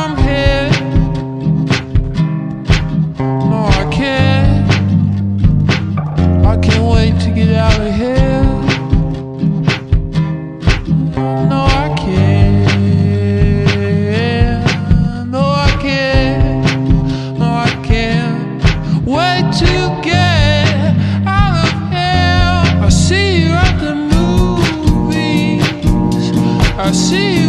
from here. No, I can't wait to get out of here. No, I can't. No, I can't. No, I can't wait to get out of here. I see you at the movies. I see you